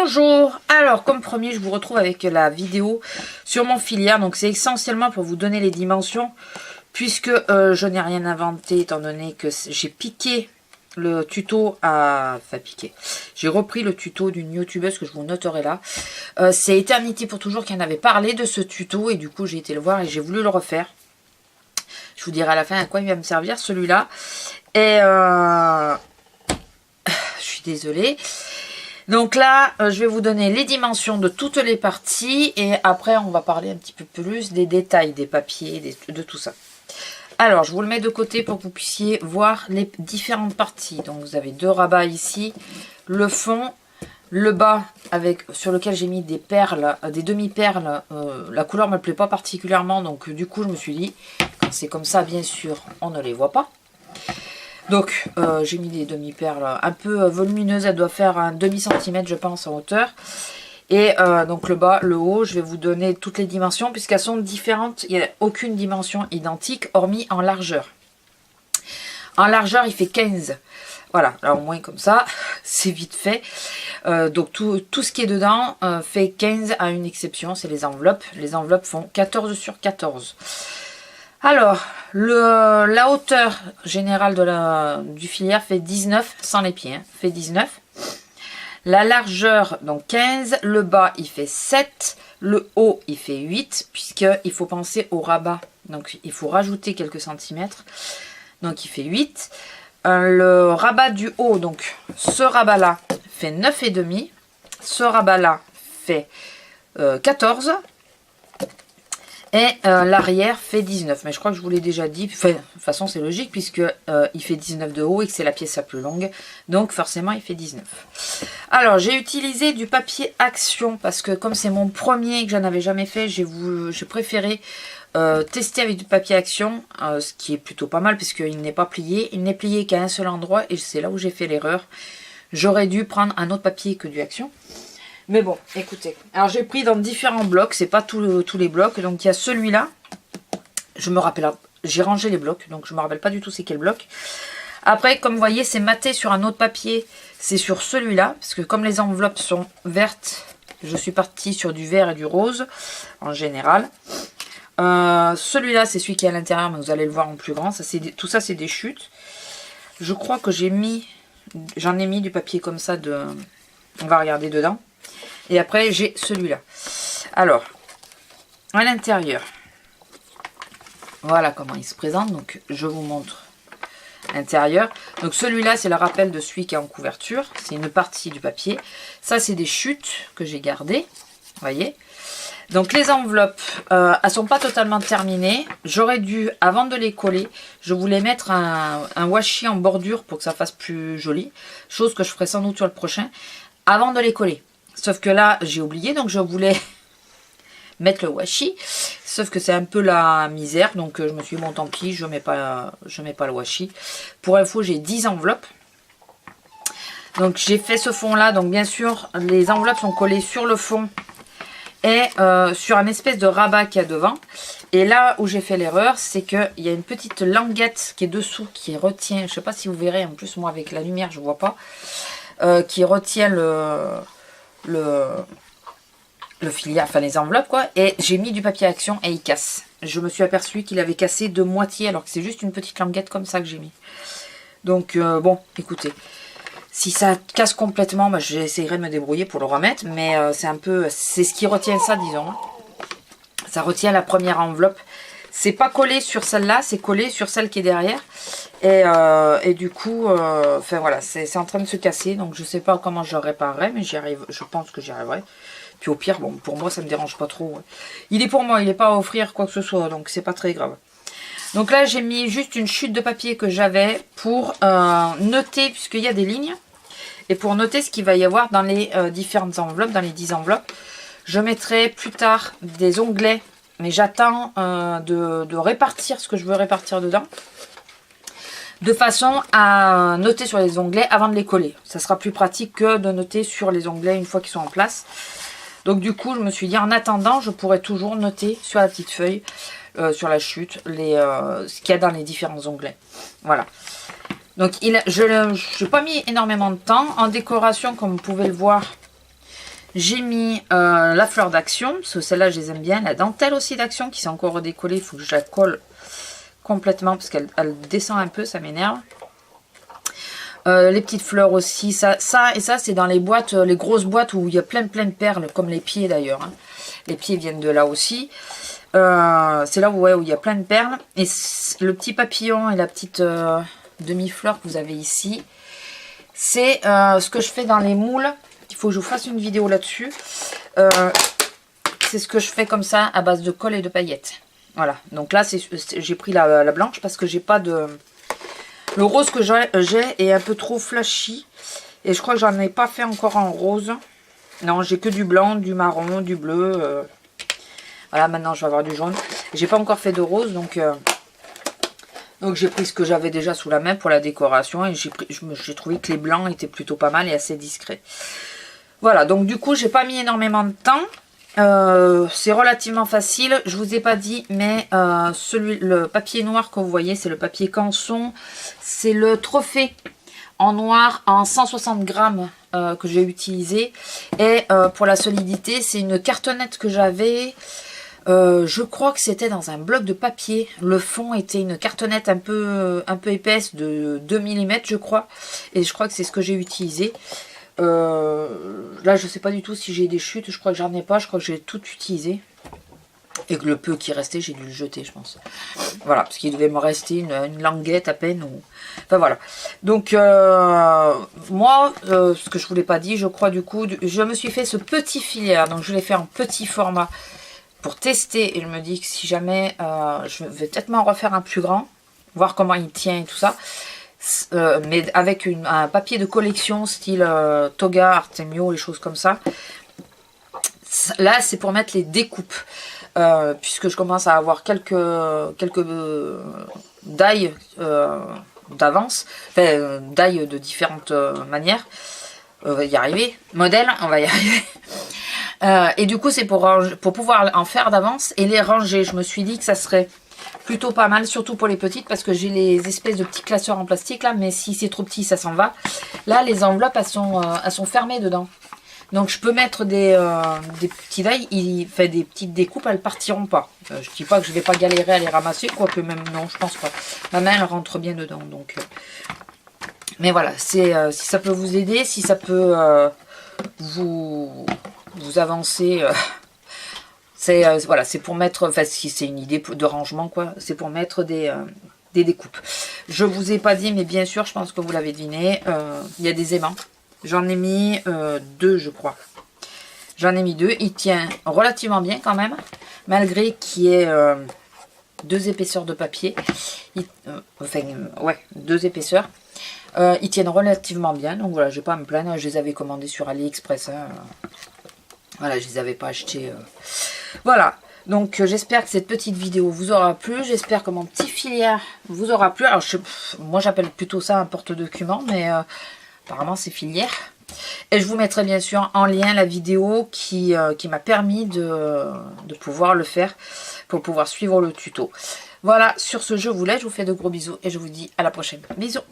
Bonjour, alors comme promis je vous retrouve avec la vidéo sur mon filière. Donc c'est essentiellement pour vous donner les dimensions puisque je n'ai rien inventé étant donné que j'ai piqué le tuto à... Enfin piqué, j'ai repris le tuto d'une youtubeuse que je vous noterai là. C'est Eternity pour toujours qui en avait parlé de ce tuto et du coup j'ai été le voir et j'ai voulu le refaire. Je vous dirai à la fin à quoi il va me servir celui-là. Et je suis désolée. Donc là, je vais vous donner les dimensions de toutes les parties et après on va parler un petit peu plus des détails des papiers, de tout ça. Alors, je vous le mets de côté pour que vous puissiez voir les différentes parties. Donc vous avez deux rabats ici, le fond, le bas avec sur lequel j'ai mis des perles, des demi-perles. La couleur ne me plaît pas particulièrement, donc du coup je me suis dit, quand c'est comme ça bien sûr, on ne les voit pas. Donc j'ai mis des demi-perles un peu volumineuses, elle doit faire un demi-centimètre je pense en hauteur. Et donc le bas, le haut, je vais vous donner toutes les dimensions puisqu'elles sont différentes. Il n'y a aucune dimension identique hormis en largeur. En largeur il fait 15. Voilà, alors au moins comme ça, c'est vite fait. Donc tout ce qui est dedans fait 15 à une exception, c'est les enveloppes. Les enveloppes font 14 sur 14. Alors, la hauteur générale du filière fait 19, sans les pieds, hein, fait 19. La largeur, donc 15. Le bas, il fait 7. Le haut, il fait 8, puisqu'il faut penser au rabat. Donc, il faut rajouter quelques centimètres. Donc, il fait 8. Le rabat du haut, donc ce rabat-là, fait 9,5. Ce rabat-là fait 14. Et l'arrière fait 19, mais je crois que je vous l'ai déjà dit. Enfin, de toute façon, c'est logique puisque il fait 19 de haut et que c'est la pièce la plus longue. Donc forcément, il fait 19. Alors, j'ai utilisé du papier Action parce que comme c'est mon premier et que j'en avais jamais fait, j'ai préféré tester avec du papier Action, ce qui est plutôt pas mal puisqu'il n'est pas plié. Il n'est plié qu'à un seul endroit et c'est là où j'ai fait l'erreur. J'aurais dû prendre un autre papier que du Action. Mais bon, écoutez. Alors, j'ai pris dans différents blocs. C'est pas tous les blocs. Donc, il y a celui-là. Je me rappelle. J'ai rangé les blocs. Donc, je me rappelle pas du tout c'est quel bloc. Après, comme vous voyez, c'est maté sur un autre papier. C'est sur celui-là. Parce que comme les enveloppes sont vertes, je suis partie sur du vert et du rose. En général. Celui-là, c'est celui qui est à l'intérieur. Mais vous allez le voir en plus grand. Tout ça, c'est des chutes. Je crois que j'en ai mis du papier comme ça. On va regarder dedans. Et après, j'ai celui-là. Alors, à l'intérieur, voilà comment il se présente. Donc, je vous montre l'intérieur. Donc, celui-là, c'est le rappel de celui qui est en couverture. C'est une partie du papier. Ça, c'est des chutes que j'ai gardées. Vous voyez. Donc, les enveloppes, elles sont pas totalement terminées. J'aurais dû, avant de les coller, je voulais mettre un washi en bordure pour que ça fasse plus joli. Chose que je ferai sans doute sur le prochain. Avant de les coller. Sauf que là, j'ai oublié, donc je voulais mettre le washi. Sauf que c'est un peu la misère, donc je me suis dit, bon, tant pis, je mets pas le washi. Pour info, j'ai 10 enveloppes. Donc j'ai fait ce fond-là, donc bien sûr, les enveloppes sont collées sur le fond et sur un espèce de rabat qu'il y a devant. Et là où j'ai fait l'erreur, c'est qu'il y a une petite languette qui est dessous, qui retient, je ne sais pas si vous verrez, en plus moi avec la lumière, je ne vois pas, qui retient le filière, enfin les enveloppes quoi, et j'ai mis du papier Action et il casse. Je me suis aperçu qu'il avait cassé de moitié alors que c'est juste une petite languette comme ça que j'ai mis. Donc bon, écoutez, si ça casse complètement, bah, j'essaierai de me débrouiller pour le remettre, mais c'est ce qui retient ça, disons. Ça retient la première enveloppe. C'est pas collé sur celle-là, c'est collé sur celle qui est derrière. Et du coup, enfin voilà, c'est en train de se casser. Donc je sais pas comment je le réparerai, mais j'y arrive. Je pense que j'y arriverai. Puis au pire, bon, pour moi, ça me dérange pas trop. Ouais. Il est pour moi, il n'est pas à offrir quoi que ce soit, donc c'est pas très grave. Donc là, j'ai mis juste une chute de papier que j'avais pour noter, puisqu'il y a des lignes. Et pour noter ce qu'il va y avoir dans les différentes enveloppes, dans les 10 enveloppes. Je mettrai plus tard des onglets. Mais j'attends de répartir ce que je veux répartir dedans. De façon à noter sur les onglets avant de les coller. Ça sera plus pratique que de noter sur les onglets une fois qu'ils sont en place. Donc du coup, je me suis dit, en attendant, je pourrais toujours noter sur la petite feuille, sur la chute, ce qu'il y a dans les différents onglets. Voilà. Donc je n'ai pas mis énormément de temps. En décoration, comme vous pouvez le voir, J'ai mis la fleur d'Action, parce que celle-là, je les aime bien. La dentelle aussi d'Action, qui s'est encore redécollée. Il faut que je la colle complètement, parce qu'elle descend un peu, ça m'énerve. Les petites fleurs aussi. Ça c'est dans les boîtes, les grosses boîtes où il y a plein de perles, comme les pieds d'ailleurs. Hein. Les pieds viennent de là aussi. C'est là où il y a plein de perles. Et le petit papillon et la petite demi-fleur que vous avez ici, c'est ce que je fais dans les moules. Il faut que je vous fasse une vidéo là-dessus. C'est ce que je fais comme ça à base de colle et de paillettes. Voilà. Donc là, j'ai pris la blanche parce que j'ai pas de... Le rose que j'ai est un peu trop flashy. Et je crois que j'en ai pas fait encore en rose. Non, j'ai que du blanc, du marron, du bleu. Voilà, maintenant je vais avoir du jaune. J'ai pas encore fait de rose, donc j'ai pris ce que j'avais déjà sous la main pour la décoration. Et j'ai trouvé que les blancs étaient plutôt pas mal et assez discrets. Voilà, donc du coup, j'ai pas mis énormément de temps. C'est relativement facile. Je vous ai pas dit, mais le papier noir que vous voyez, c'est le papier Canson. C'est le trophée en noir en 160 grammes que j'ai utilisé. Et pour la solidité, c'est une cartonnette que j'avais. Je crois que c'était dans un bloc de papier. Le fond était une cartonnette un peu épaisse de 2 mm, je crois. Et je crois que c'est ce que j'ai utilisé. Là, je sais pas du tout si j'ai des chutes. Je crois que j'en ai pas. Je crois que j'ai tout utilisé. Et que le peu qui restait, j'ai dû le jeter, je pense. Voilà, parce qu'il devait me rester une languette à peine. Enfin, voilà. Donc, moi, ce que je vous l'ai pas dit, je crois du coup, je me suis fait ce petit filière. Donc, je l'ai fait en petit format pour tester. Et je me dis que si jamais, je vais peut-être m'en refaire un plus grand. Voir comment il tient et tout ça. Mais avec un papier de collection style Toga, Artemio, les choses comme ça. Là, c'est pour mettre les découpes. Puisque je commence à avoir quelques dailles d'avance, enfin dailles de différentes manières. On va y arriver. Modèle, on va y arriver. Et du coup, c'est pour pouvoir en faire d'avance et les ranger. Je me suis dit que ça serait plutôt pas mal, surtout pour les petites, parce que j'ai les espèces de petits classeurs en plastique là, mais si c'est trop petit, ça s'en va. Là, les enveloppes, elles sont fermées dedans. Donc je peux mettre des petits dailles, des petites découpes, elles partiront pas. Je dis pas que je vais pas galérer à les ramasser, quoique même non, je pense pas. Ma main elle rentre bien dedans, donc. Mais voilà, si ça peut vous aider, si ça peut vous avancer, voilà, c'est pour mettre, enfin si c'est une idée de rangement quoi, c'est pour mettre des découpes. Je vous ai pas dit, mais bien sûr, je pense que vous l'avez deviné, il y a des aimants. J'en ai mis 2, je crois. J'en ai mis 2. Il tient relativement bien quand même. Malgré qu'il y ait 2 épaisseurs de papier. Enfin, ouais, 2 épaisseurs. Ils tiennent relativement bien. Donc voilà, je vais pas à me plaindre. Je les avais commandés sur AliExpress. Hein. Voilà, je les avais pas achetés. Voilà. Donc j'espère que cette petite vidéo vous aura plu. J'espère que mon petit filière vous aura plu. Alors moi j'appelle plutôt ça un porte-document. Mais... apparemment c'est filière. Et je vous mettrai bien sûr en lien la vidéo qui m'a permis de pouvoir le faire. Pour pouvoir suivre le tuto. Voilà, sur ce je vous laisse. Je vous fais de gros bisous. Et je vous dis à la prochaine. Bisous.